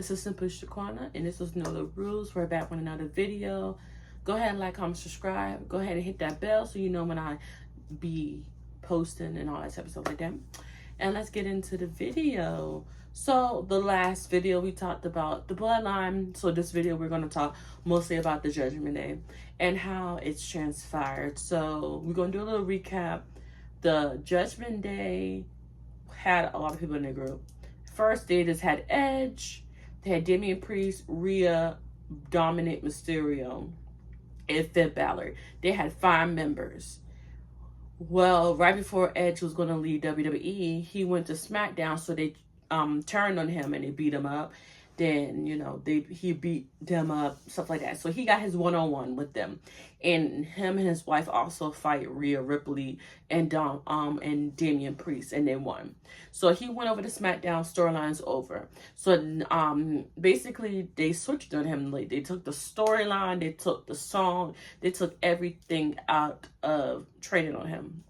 This is Simply Shaquana, and this was Know the Rules. We're back with another video. Go ahead and like, comment, subscribe. Go ahead and hit that bell so you know when I be posting and all that type of stuff like that. And let's get into the video. So the last video we talked about the bloodline. So this video we're going to talk mostly about the Judgment Day and how it's transpired. So we're going to do a little recap. The Judgment Day had a lot of people in the group. First, they just had Edge, they had Damian Priest, Rhea, Dominic Mysterio, and Finn Balor. They had 5 members. Well, right before Edge was going to leave WWE, he went to SmackDown, so they turned on him and they beat him up. Then, you know, he beat them up, stuff like that. So he got his one-on-one with them. And him and his wife also fight Rhea Ripley and Damian Priest, and they won. So he went over to SmackDown, storylines over. So basically they switched on him. Like, they took the storyline, they took the song, they took everything out of trading on him.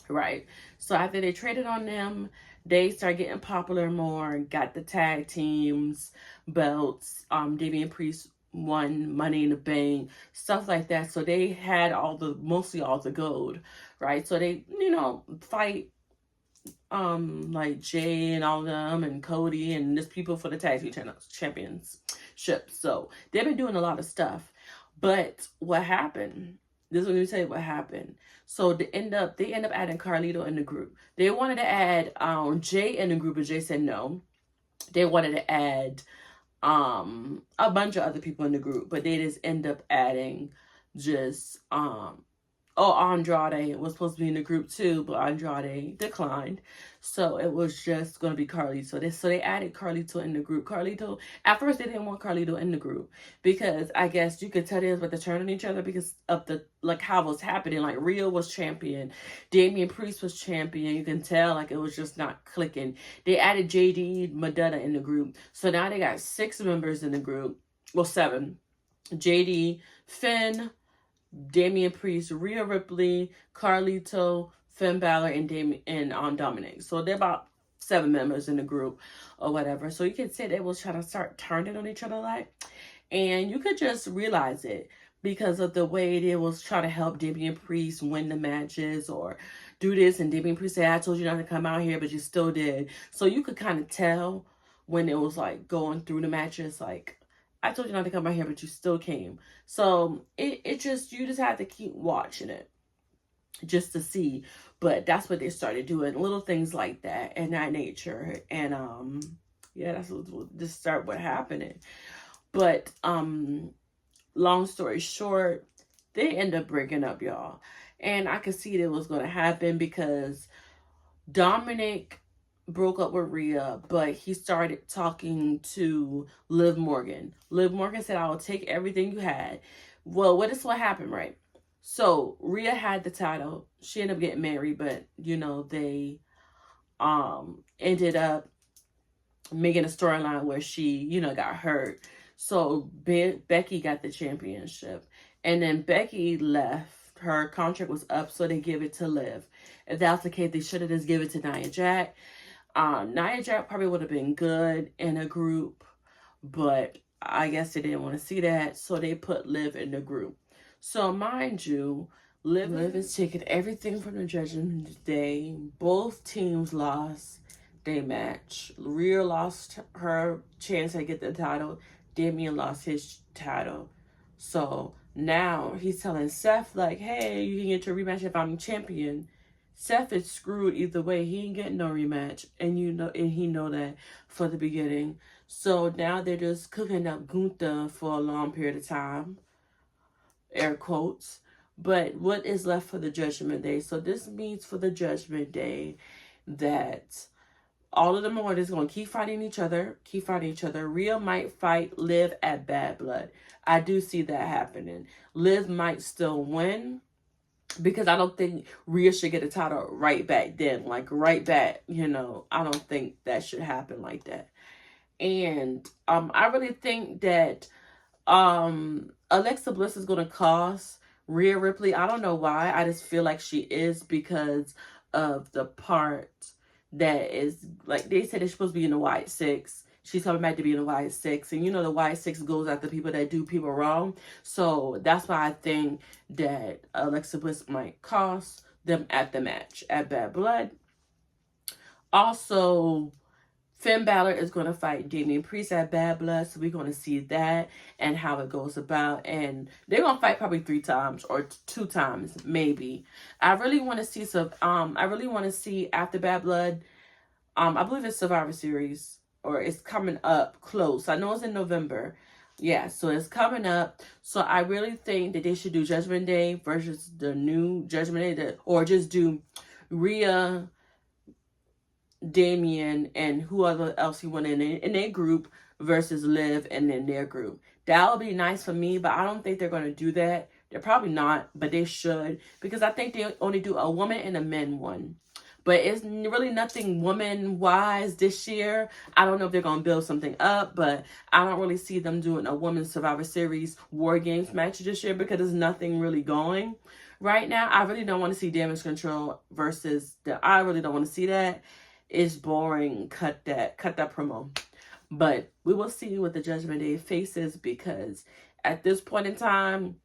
Right. So after they traded on them, they started getting popular more, got the tag teams, belts. Damian Priest won Money in the Bank, stuff like that. So they had mostly all the gold, right? So they, you know, fight like Jay and all of them and Cody and there's people for the tag team championship. So they've been doing a lot of stuff. But what happened? This is when you tell you what happened. So they end up adding Carlito in the group. They wanted to add Jay in the group, but Jay said no. They wanted to add a bunch of other people in the group, but they just end up adding just Andrade was supposed to be in the group too, but Andrade declined. So it was just going to be Carlito. So they added Carlito in the group. Carlito, at first they didn't want Carlito in the group because I guess you could tell they was about to turn on each other because of the, like, how it was happening. Like, Rhea was champion, Damian Priest was champion. You can tell, like, it was just not clicking. They added JD Madonna in the group. So now they got 6 members in the group. Well, 7. JD, Finn, Damian Priest, Rhea Ripley, Carlito, Finn Balor, and Dominic. So they're about 7 members in the group or whatever. So you could say they was trying to start turning on each other, like, and you could just realize it because of the way they was trying to help Damian Priest win the matches or do this, and Damian Priest said, I told you not to come out here, but you still did. So you could kind of tell when it was like going through the matches, like, I told you not to come out here, but you still came. So you just have to keep watching it just to see. But that's what they started doing, little things like that and that nature. And yeah, that's what just start what happening. But long story short, they end up breaking up, y'all. And I could see that was going to happen because Dominic broke up with Rhea, but he started talking to Liv Morgan. Liv Morgan said, I will take everything you had. Well, what happened, right? So Rhea had the title. She ended up getting married, but, you know, they ended up making a storyline where she, you know, got hurt. So Becky got the championship. And then Becky left. Her contract was up, so they give it to Liv. If that's the case, they should have just given it to Nia Jax. Nia Jax probably would have been good in a group, but I guess they didn't want to see that, so they put Liv in the group. So mind you, Liv is taking everything from the Judgment Day. Both teams lost their match. Rhea lost her chance to get the title. Damian lost his title. So now he's telling Seth, like, hey, you can get your rematch if I'm champion. Seth is screwed either way. He ain't getting no rematch. And he know that for the beginning. So now they're just cooking up Gunther for a long period of time. Air quotes. But what is left for the Judgment Day? So this means for the Judgment Day that all of them are just going to keep fighting each other. Rhea might fight Liv at Bad Blood. I do see that happening. Liv might still win, because I don't think Rhea should get a title right back then. Like, right back, you know, I don't think that should happen like that. And I really think that Alexa Bliss is going to cost Rhea Ripley. I don't know why. I just feel like she is because of the part that is, like, they said it's supposed to be in the White Six. she's coming back to be in the Y6. And you know the Y6 goes after people that do people wrong. So that's why I think that Alexa Bliss might cost them at the match at Bad Blood. Also, Finn Balor is going to fight Damian Priest at Bad Blood, so we're going to see that and how it goes about. And they're going to fight probably 3 times or 2 times, maybe. I really want to see some. I really want to see after Bad Blood. I believe it's Survivor Series, or it's coming up close. I know it's in November. Yeah, so it's coming up. So I really think that they should do Judgment Day versus the new Judgment Day, or just do Rhea, Damian, and whoever else you want in their group versus Liv and in their group. That would be nice for me, but I don't think they're going to do that. They're probably not, but they should, because I think they only do a woman and a men one. But it's really nothing woman-wise this year. I don't know if they're going to build something up, but I don't really see them doing a Women's Survivor Series War Games match this year because there's nothing really going right now. I really don't want to see Damage Control versus I really don't want to see that. It's boring. Cut that promo. But we will see what the Judgment Day faces, because at this point in time,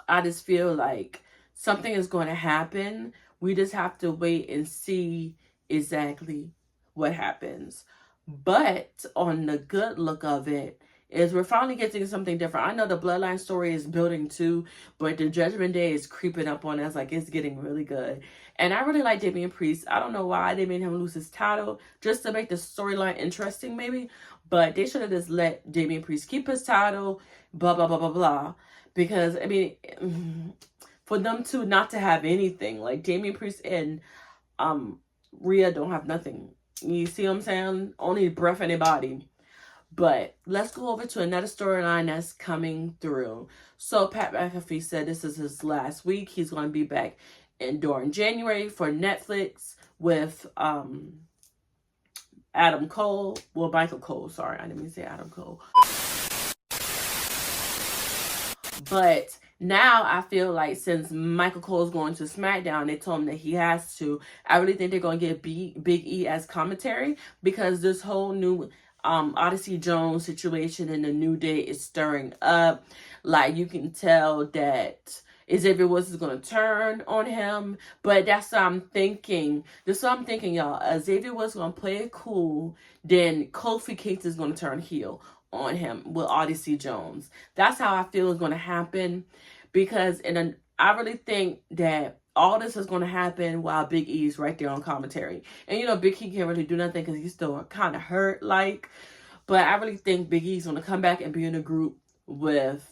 I just feel like something is going to happen. We just have to wait and see exactly what happens. But on the good look of it is we're finally getting something different. I know the Bloodline story is building too, but the Judgment Day is creeping up on us. Like, it's getting really good. And I really like Damian Priest. I don't know why they made him lose his title, just to make the storyline interesting maybe. But they should have just let Damian Priest keep his title, blah, blah, blah, blah, blah. Because, I mean, for them to not to have anything, like Damian Priest and Rhea don't have nothing. You see what I'm saying? Only breath in their body. But let's go over to another storyline that's coming through. So Pat McAfee said this is his last week. He's going to be back during January for Netflix with Adam Cole. Well, Michael Cole. Sorry, I didn't mean to say Adam Cole. But now I feel like since Michael Cole's going to SmackDown, they told him that he has to. I really think they're going to get Big E as commentary, because this whole new Odyssey Jones situation in the New Day is stirring up. Like, you can tell that Xavier Woods is going to turn on him. But that's what I'm thinking. That's what I'm thinking, y'all. Xavier Woods is going to play it cool. Then Kofi Kingston is going to turn heel on him with Odyssey Jones. That's how I feel is going to happen, because I really think that all this is going to happen while Big E is right there on commentary. And you know, Big E can't really do nothing because he's still kind of hurt, like. But I really think Big E's going to come back and be in a group with,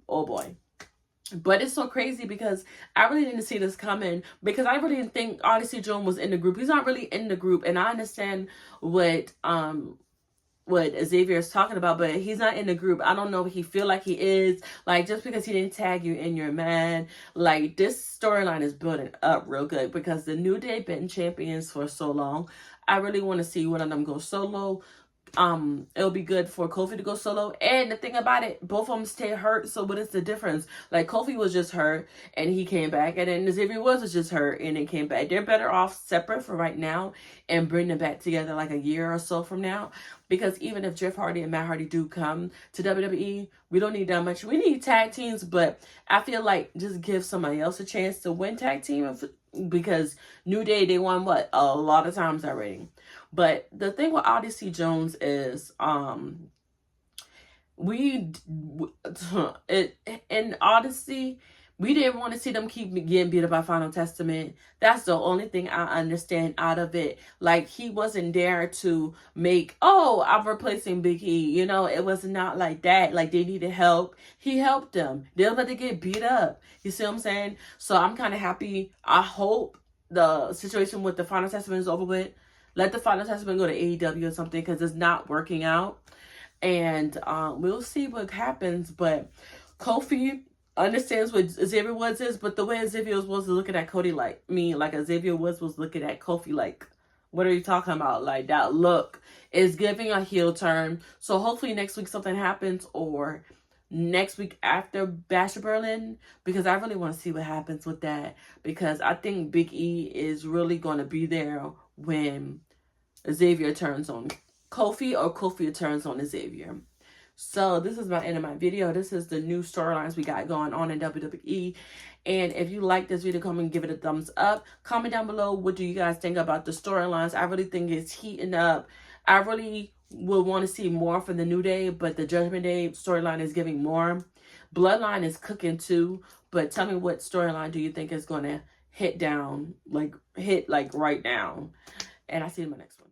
oh boy. But it's so crazy because I really didn't see this coming, because I really didn't think Odyssey Jones was in the group. He's not really in the group, and I understand what Xavier is talking about, but he's not in the group. I don't know if he feel like he is. Like, just because he didn't tag you in, you're mad. Like, this storyline is building up real good, because the New Day been champions for so long. I really want to see one of them go solo. It'll be good for Kofi to go solo. And the thing about it, both of them stay hurt. So what is the difference? Like, Kofi was just hurt and he came back, and then Xavier was just hurt and then came back. They're better off separate for right now and bring them back together like a year or so from now. Because even if Jeff Hardy and Matt Hardy do come to WWE, we don't need that much. We need tag teams, but I feel like just give somebody else a chance to win tag team, because New Day, they won what? A lot of times already. But the thing with Odyssey Jones is, in Odyssey, we didn't want to see them keep getting beat up by Final Testament. That's the only thing I understand out of it. Like, he wasn't there to make, oh, I'm replacing Big E. You know, it was not like that. Like, they needed help. He helped them. They were about to get beat up. You see what I'm saying? So I'm kind of happy. I hope the situation with the Final Testament is over with. Let the Final Testament go to AEW or something, because it's not working out. And we'll see what happens. But Kofi understands what Xavier Woods is, but the way Xavier Woods was looking at Cody, like Xavier Woods was looking at Kofi like, what are you talking about? Like, that look is giving a heel turn. So hopefully next week something happens, or next week after Bash of Berlin, because I really want to see what happens with that, because I think Big E is really going to be there when Xavier turns on Kofi or Kofi turns on Xavier. So this is my end of my video. This is the new storylines we got going on in WWE. And if you like this video, come and give it a thumbs up. Comment down below, what do you guys think about the storylines? I really think it's heating up. I really would want to see more from the New Day, but the Judgment Day storyline is giving more. Bloodline is cooking too, but tell me, what storyline do you think is going to hit right now? And I'll see you in my next one.